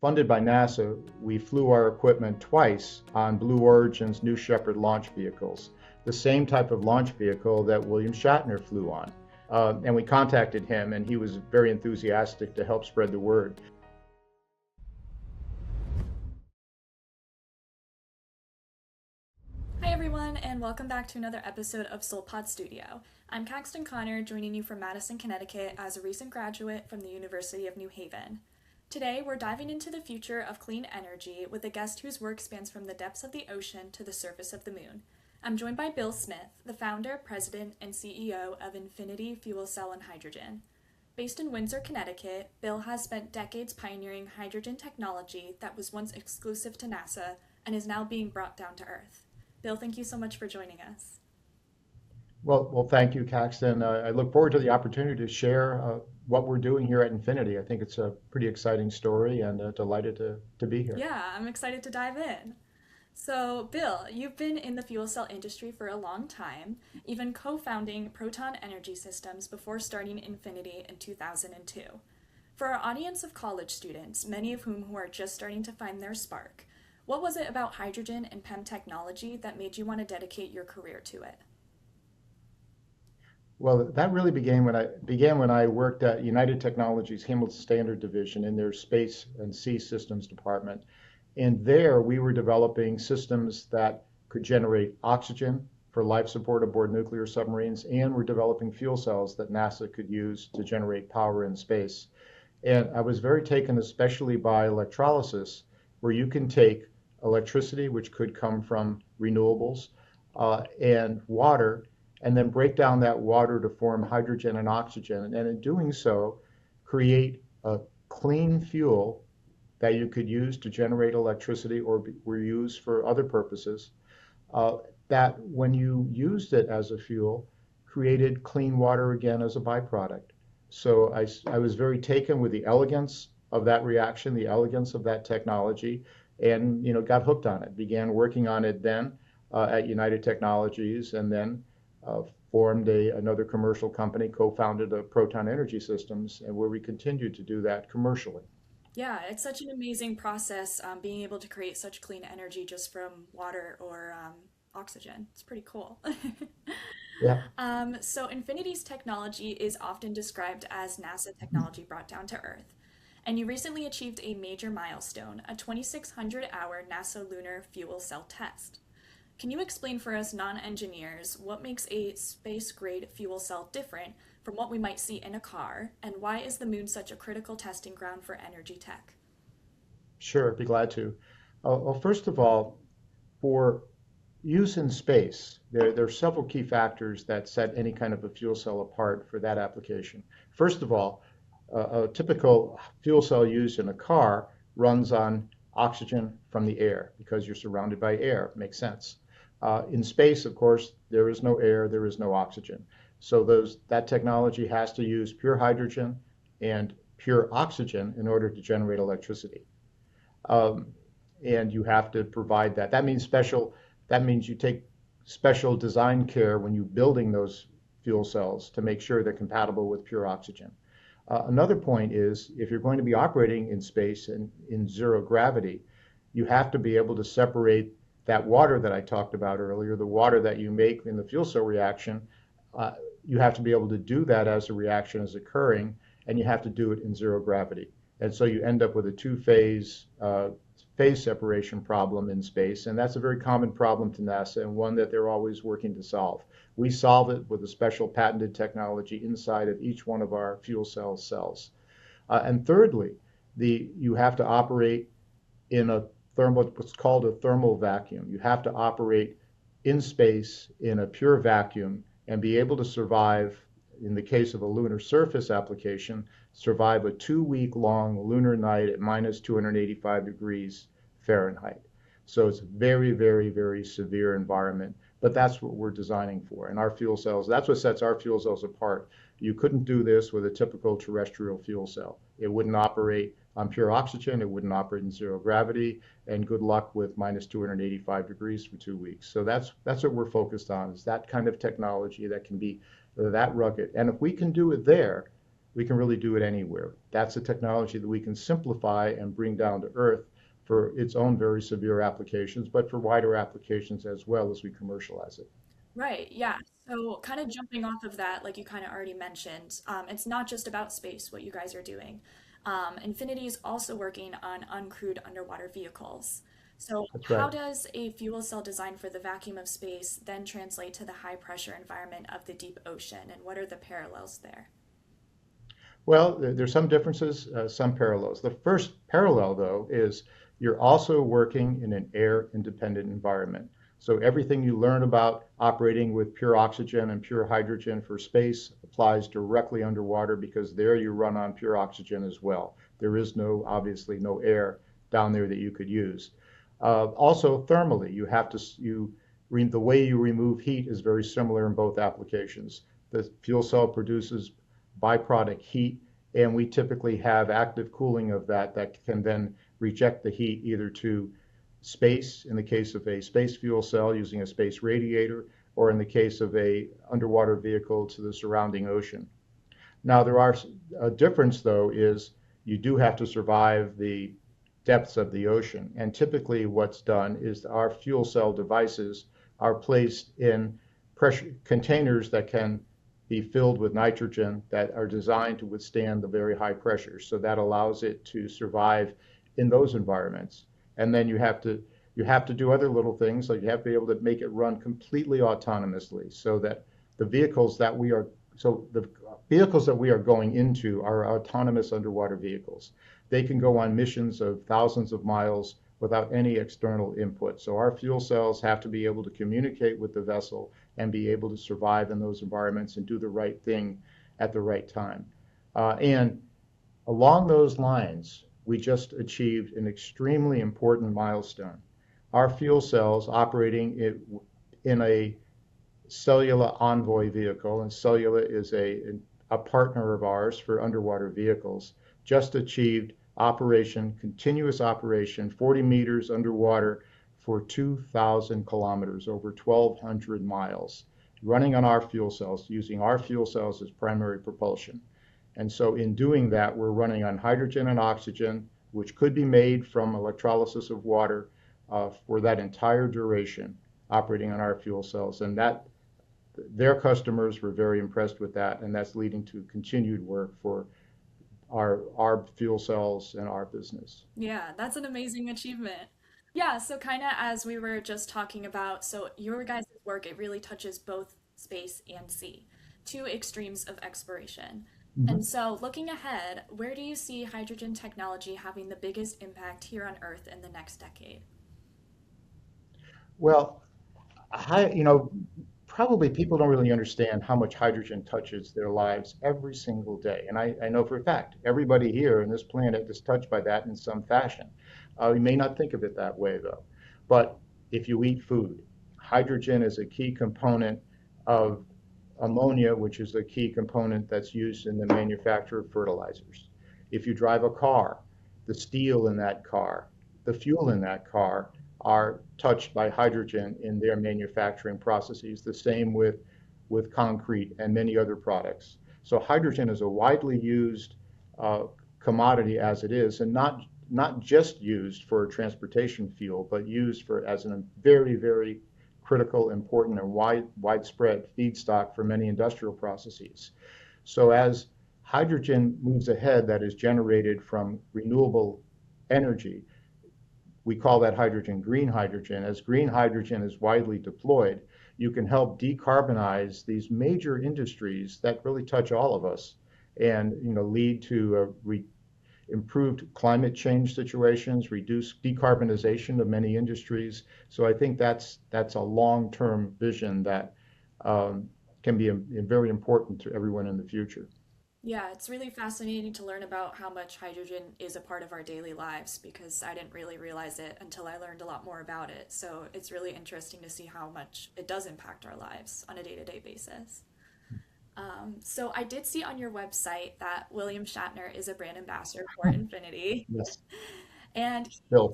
funded by NASA, we flew our equipment twice on Blue Origin's New Shepard launch vehicles, the same type of launch vehicle that William Shatner flew on. And we contacted him, and he was very enthusiastic to help spread the word. Hi everyone, and welcome back to another episode of SolPods Studio. I'm Caxton Conner, joining you from Madison, Connecticut as a recent graduate from the University of New Haven. Today, we're diving into the future of clean energy with a guest whose work spans from the depths of the ocean to the surface of the moon. I'm joined by Bill Smith, the founder, president, and CEO of Infinity Fuel Cell and Hydrogen. Based in Windsor, Connecticut, Bill has spent decades pioneering hydrogen technology that was once exclusive to NASA and is now being brought down to Earth. Bill, thank you so much for joining us. Well, thank you, Caxton. I look forward to the opportunity to share what we're doing here at Infinity. I think it's a pretty exciting story, and delighted to be here. Yeah, I'm excited to dive in. So, Bill, you've been in the fuel cell industry for a long time, even co founding Proton Energy Systems before starting Infinity in 2002. For our audience of college students, many of whom are just starting to find their spark, what was it about hydrogen and PEM technology that made you want to dedicate your career to it? Well, that really began when I worked at United Technologies Hamilton Standard Division in their Space and Sea Systems department. And there we were developing systems that could generate oxygen for life support aboard nuclear submarines, and we're developing fuel cells that NASA could use to generate power in space. And I was very taken especially by electrolysis, where you can take electricity, which could come from renewables, and water, and then break down that water to form hydrogen and oxygen. And in doing so, create a clean fuel that you could use to generate electricity or use for other purposes, uh, that when you used it as a fuel, created clean water again as a byproduct. So I was very taken with the elegance of that reaction, the elegance of that technology, and got hooked on it. Began working on it then at United Technologies, and then uh, formed another commercial company, co-founded a Proton Energy Systems, and where we continue to do that commercially. Yeah, it's such an amazing process being able to create such clean energy just from water or oxygen. It's pretty cool. Yeah. So, Infinity's technology is often described as NASA technology brought down to Earth. And you recently achieved a major milestone, a 2,600-hour NASA lunar fuel cell test. Can you explain for us non engineers what makes a space grade fuel cell different from what we might see in a car, and why is the moon such a critical testing ground for energy tech? Sure, be glad to. Well, first of all, for use in space, there are several key factors that set any kind of a fuel cell apart for that application. First of all, a typical fuel cell used in a car runs on oxygen from the air because you're surrounded by air. Makes sense. In space, of course, there is no air, there is no oxygen. So that technology has to use pure hydrogen and pure oxygen in order to generate electricity. Um, and you have to provide that. That means you take special design care when you're building those fuel cells to make sure they're compatible with pure oxygen. Another point is if you're going to be operating in space and in zero gravity, you have to be able to separate that water that I talked about earlier, the water that you make in the fuel cell reaction. uh, you have to be able to do that as a reaction is occurring, and you have to do it in zero gravity. And so you end up with a phase separation problem in space, and that's a very common problem to NASA and one that they're always working to solve. We solve it with a special patented technology inside of each one of our fuel cell cells. And thirdly, you have to operate in what's called a thermal vacuum. You have to operate in space in a pure vacuum and be able to survive, in the case of a lunar surface application, survive a 2 week long lunar night at minus 285 degrees Fahrenheit. So it's a very, very, very severe environment, but that's what we're designing for. And our fuel cells, that's what sets our fuel cells apart. You couldn't do this with a typical terrestrial fuel cell. It wouldn't operate on pure oxygen, it wouldn't operate in zero gravity, and good luck with minus 285 degrees for 2 weeks. So that's what we're focused on, is that kind of technology that can be that rugged. And if we can do it there, we can really do it anywhere. That's a technology that we can simplify and bring down to earth for its own very severe applications, but for wider applications as well as we commercialize it. Right, yeah. So, kind of jumping off of that, like you kind of already mentioned, it's not just about space, what you guys are doing. Infinity is also working on uncrewed underwater vehicles. So, That's how right. does a fuel cell designed for the vacuum of space then translate to the high pressure environment of the deep ocean, and what are the parallels there? Well, there's some differences, some parallels. The first parallel, though, is you're also working in an air independent environment. So everything you learn about operating with pure oxygen and pure hydrogen for space applies directly underwater because there you run on pure oxygen as well. There is no, obviously, no air down there that you could use. Also, thermally, the way you remove heat is very similar in both applications. The fuel cell produces byproduct heat, and we typically have active cooling of that can then reject the heat either to space in the case of a space fuel cell using a space radiator, or in the case of a underwater vehicle to the surrounding ocean. Now, there are a difference though is you do have to survive the depths of the ocean. And typically what's done is our fuel cell devices are placed in pressure containers that can be filled with nitrogen that are designed to withstand the very high pressures. So that allows it to survive in those environments. And then you have to do other little things, like you have to be able to make it run completely autonomously so that the vehicles that we are so the vehicles that we are going into are autonomous underwater vehicles. They can go on missions of thousands of miles without any external input. So our fuel cells have to be able to communicate with the vessel and be able to survive in those environments and do the right thing at the right time. And along those lines, we just achieved an extremely important milestone. Our fuel cells operating in a Cellular Envoy vehicle, and Cellular is a partner of ours for underwater vehicles, just achieved continuous operation, 40 meters underwater for 2,000 kilometers, over 1,200 miles, running on our fuel cells, using our fuel cells as primary propulsion. And so in doing that, we're running on hydrogen and oxygen, which could be made from electrolysis of water for that entire duration, operating on our fuel cells. And that their customers were very impressed with that, and that's leading to continued work for our fuel cells and our business. Yeah, that's an amazing achievement. Yeah, so kind of as we were just talking about, so your guys' work, it really touches both space and sea, two extremes of exploration. And Mhm. so looking ahead, where do you see hydrogen technology having the biggest impact here on Earth in the next decade? Well, probably people don't really understand how much hydrogen touches their lives every single day. And I know for a fact, everybody here on this planet is touched by that in some fashion. You may not think of it that way, though. But if you eat food, hydrogen is a key component of ammonia, which is a key component that's used in the manufacture of fertilizers. If you drive a car, the steel in that car, the fuel in that car are touched by hydrogen in their manufacturing processes. The same with concrete and many other products. So hydrogen is a widely used uh, commodity as it is, and not just used for transportation fuel, but used for as a very, very critical, important, and widespread feedstock for many industrial processes. So as hydrogen moves ahead, that is generated from renewable energy, we call that hydrogen green hydrogen. As green hydrogen is widely deployed, you can help decarbonize these major industries that really touch all of us and lead to improved climate change situations, reduce decarbonization of many industries. So I think that's a long-term vision that can be very important to everyone in the future. Yeah, it's really fascinating to learn about how much hydrogen is a part of our daily lives because I didn't really realize it until I learned a lot more about it. So it's really interesting to see how much it does impact our lives on a day-to-day basis. So I did see on your website that William Shatner is a brand ambassador for Infinity, Yes, and Bill.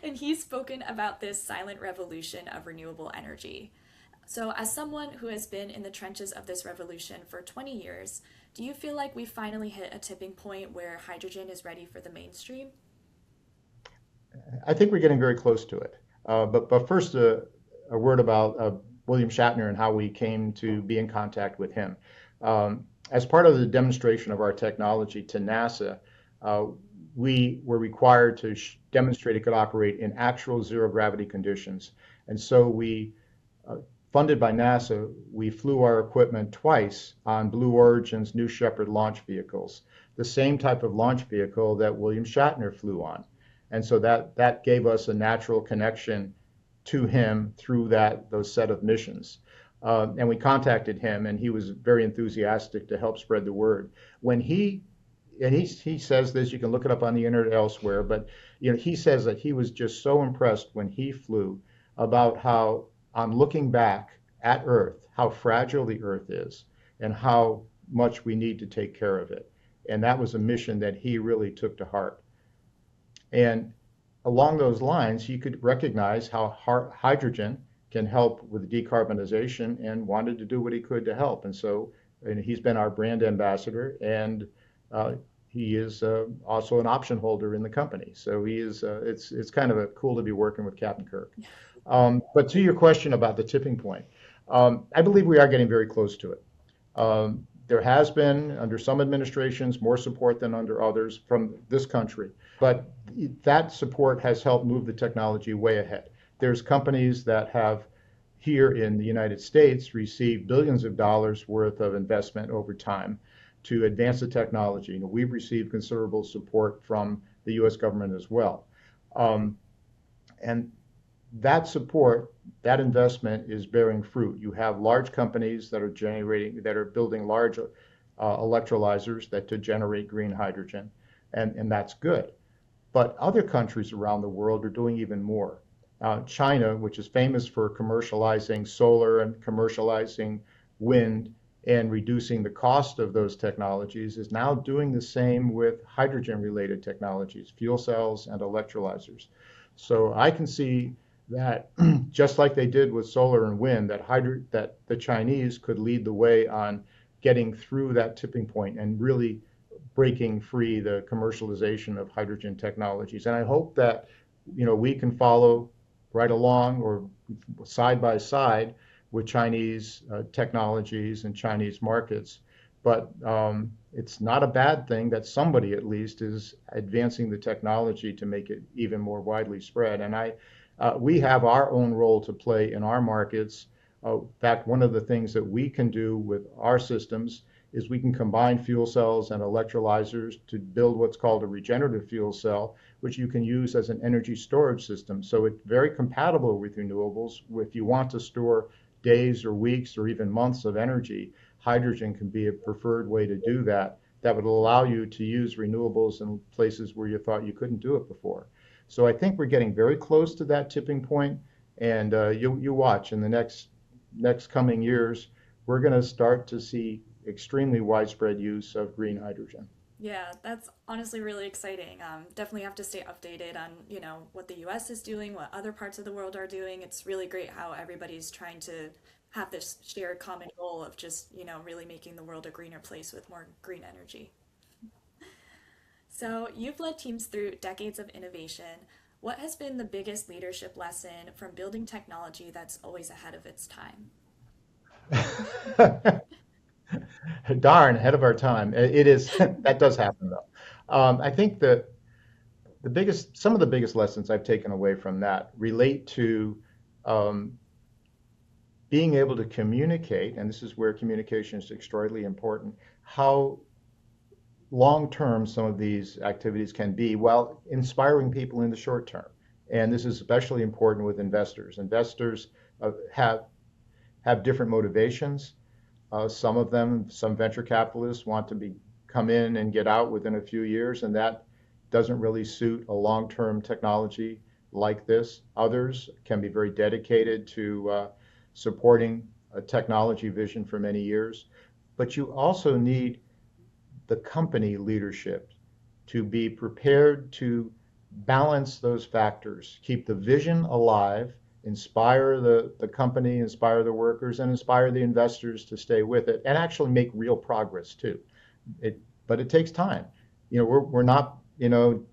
and he's spoken about this silent revolution of renewable energy. So, as someone who has been in the trenches of this revolution for 20 years, do you feel like we finally hit a tipping point where hydrogen is ready for the mainstream? I think we're getting very close to it. But first, a word about William Shatner and how we came to be in contact with him. As part of the demonstration of our technology to NASA, uh, we were required to demonstrate it could operate in actual zero gravity conditions. And so uh, funded by NASA, we flew our equipment twice on Blue Origin's New Shepard launch vehicles, the same type of launch vehicle that William Shatner flew on. And so that gave us a natural connection to him through those set of missions. And we contacted him, and he was very enthusiastic to help spread the word. When he says this, you can look it up on the internet elsewhere, but he says that he was just so impressed when he flew about how, on looking back at Earth, how fragile the Earth is and how much we need to take care of it. And that was a mission that he really took to heart. And along those lines, he could recognize how hydrogen can help with decarbonization and wanted to do what he could to help. And he's been our brand ambassador, and he is also an option holder in the company. So he is. It's kind of cool to be working with Captain Kirk. But to your question about the tipping point, I believe we are getting very close to it. There has been, under some administrations, more support than under others from this country, but that support has helped move the technology way ahead. There's companies that have here in the United States received billions of dollars worth of investment over time to advance the technology. We've received considerable support from the U.S. government as well. And that support, that investment is bearing fruit. You have large companies that are building large electrolyzers that to generate green hydrogen, and that's good. But other countries around the world are doing even more. China, which is famous for commercializing solar and commercializing wind and reducing the cost of those technologies, is now doing the same with hydrogen-related technologies, fuel cells and electrolyzers. So I can see that just like they did with solar and wind, that the Chinese could lead the way on getting through that tipping point and really breaking free the commercialization of hydrogen technologies. And I hope that we can follow right along or side by side with Chinese technologies and Chinese markets. But it's not a bad thing that somebody at least is advancing the technology to make it even more widely spread. And we have our own role to play in our markets. In fact, one of the things that we can do with our systems is we can combine fuel cells and electrolyzers to build what's called a regenerative fuel cell, which you can use as an energy storage system. So it's very compatible with renewables. If you want to store days or weeks or even months of energy, hydrogen can be a preferred way to do that. That would allow you to use renewables in places where you thought you couldn't do it before. So I think we're getting very close to that tipping point, and you watch in the next coming years, we're going to start to see extremely widespread use of green hydrogen. Yeah, that's honestly really exciting. Definitely have to stay updated on, what the US is doing, what other parts of the world are doing. It's really great how everybody's trying to have this shared common goal of just, really making the world a greener place with more green energy. So, you've led teams through decades of innovation. What has been the biggest leadership lesson from building technology that's always ahead of its time? Darn, ahead of our time. It is that does happen though. I think that some of the biggest lessons I've taken away from that relate to um, being able to communicate, and this is where communication is extraordinarily important, how long term some of these activities can be while inspiring people in the short term. And this is especially important with investors. Investors have different motivations. Some of them, some venture capitalists want to come in and get out within a few years, and that doesn't really suit a long-term technology like this. Others can be very dedicated to supporting a technology vision for many years. But you also need the company leadership to be prepared to balance those factors, keep the vision alive inspire the company, inspire the workers, and inspire the investors to stay with it and actually make real progress too. It, but it takes time. We're not,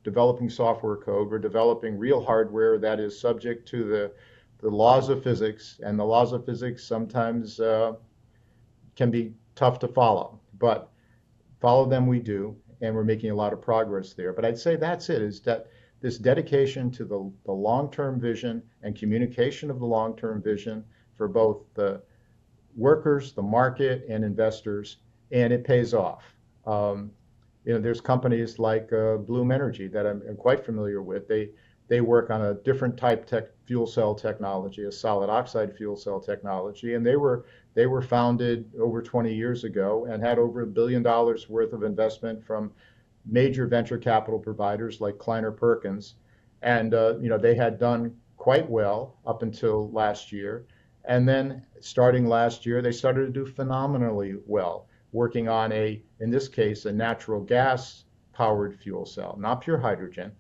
developing software code. We're developing real hardware that is subject to the laws of physics, and the laws of physics sometimes can be tough to follow, but follow them we do, and we're making a lot of progress there. But I'd say that's it, is that this dedication to the long-term vision and communication of the long-term vision for both the workers, the market, and investors, and it pays off. Um, there's companies like Bloom Energy that I'm quite familiar with. They work on a different type fuel cell technology, a solid oxide fuel cell technology, and they were founded over 20 years ago and had over $1 billion worth of investment from major venture capital providers like Kleiner Perkins, and they had done quite well up until last year, and then starting last year they started to do phenomenally well, working on in this case, a natural gas powered fuel cell, not pure hydrogen,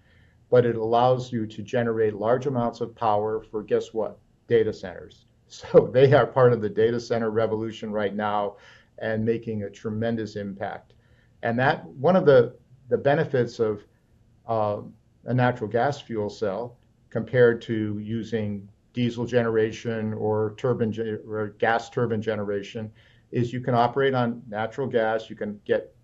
but it allows you to generate large amounts of power for, guess what? Data centers. So they are part of the data center revolution right now and making a tremendous impact. And that one of the benefits of uh, a natural gas fuel cell compared to using diesel generation or or gas turbine generation is you can operate on natural gas. You can get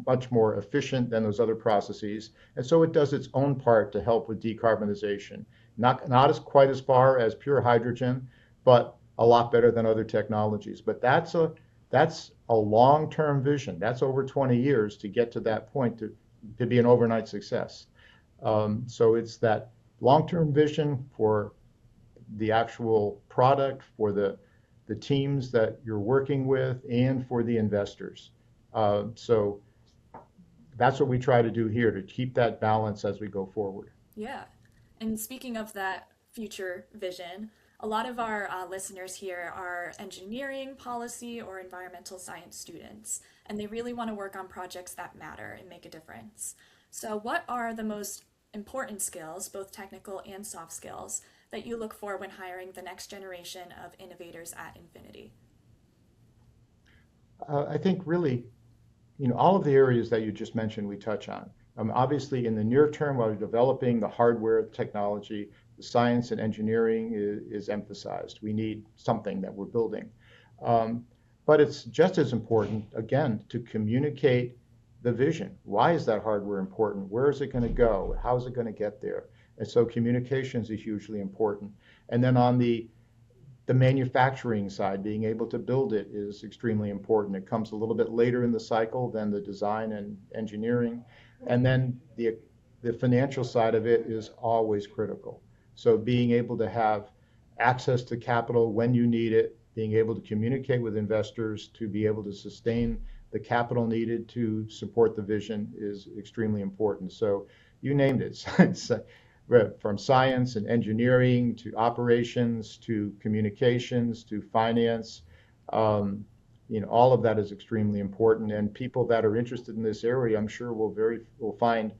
much more efficient than those other processes. And so it does its own part to help with decarbonization. Not as quite as far as pure hydrogen, but a lot better than other technologies. But that's a long-term vision. That's over 20 years to get to that point to be an overnight success. So it's that long-term vision for the actual product, for the teams that you're working with, and for the investors. So that's what we try to do here to keep that balance as we go forward. Yeah. And speaking of that future vision, a lot of our listeners here are engineering, policy, or environmental science students, and they really want to work on projects that matter and make a difference. So, what are the most important skills, both technical and soft skills, that you look for when hiring the next generation of innovators at Infinity? I think really, all of the areas that you just mentioned, we touch on. Obviously, in the near term, while we're developing the hardware technology, the science and engineering is emphasized. We need something that we're building. Um, but it's just as important, again, to communicate the vision. Why is that hardware important? Where is it going to go? How is it going to get there? And so communications is hugely important. And then on the manufacturing side, being able to build it is extremely important. It comes a little bit later in the cycle than the design and engineering. And then the financial side of it is always critical. So being able to have access to capital when you need it, being able to communicate with investors to be able to sustain the capital needed to support the vision is extremely important. So you named it. It's, from science and engineering to operations to communications to finance. Um, all of that is extremely important, and people that are interested in this area, I'm sure, will find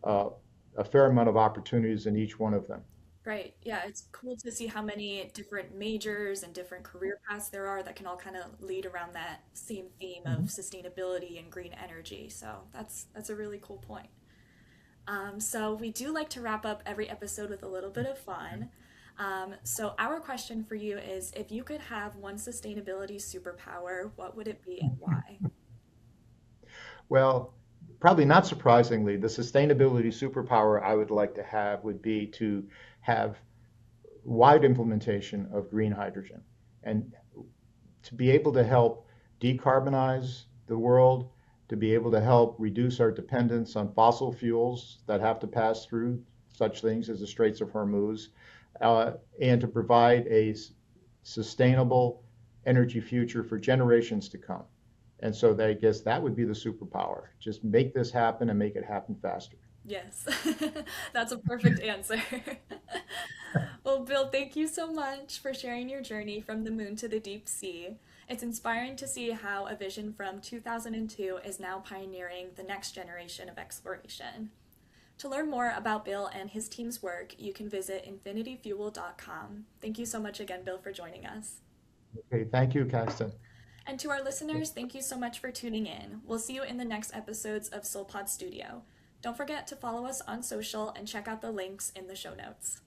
uh, a fair amount of opportunities in each one of them. Right. Yeah, it's cool to see how many different majors and different career paths there are that can all kind of lead around that same theme of Mhm. sustainability and green energy. So that's a really cool point. So we do like to wrap up every episode with a little bit of fun. So our question for you is, if you could have one sustainability superpower, what would it be and why? Well, probably not surprisingly, the sustainability superpower I would like to have would be to have wide implementation of green hydrogen and to be able to help decarbonize the world, to be able to help reduce our dependence on fossil fuels that have to pass through such things as the Straits of Hormuz, and to provide a sustainable energy future for generations to come. And so I guess that would be the superpower. Just make this happen and make it happen faster. Yes, that's a perfect answer. Well, Bill, thank you so much for sharing your journey from the moon to the deep sea. It's inspiring to see how a vision from 2002 is now pioneering the next generation of exploration. To learn more about Bill and his team's work, you can visit infinityfuel.com. Thank you so much again, Bill, for joining us. Okay, thank you, Caxton. And to our listeners, thank you so much for tuning in. We'll see you in the next episodes of SolPods Studio. Don't forget to follow us on social and check out the links in the show notes.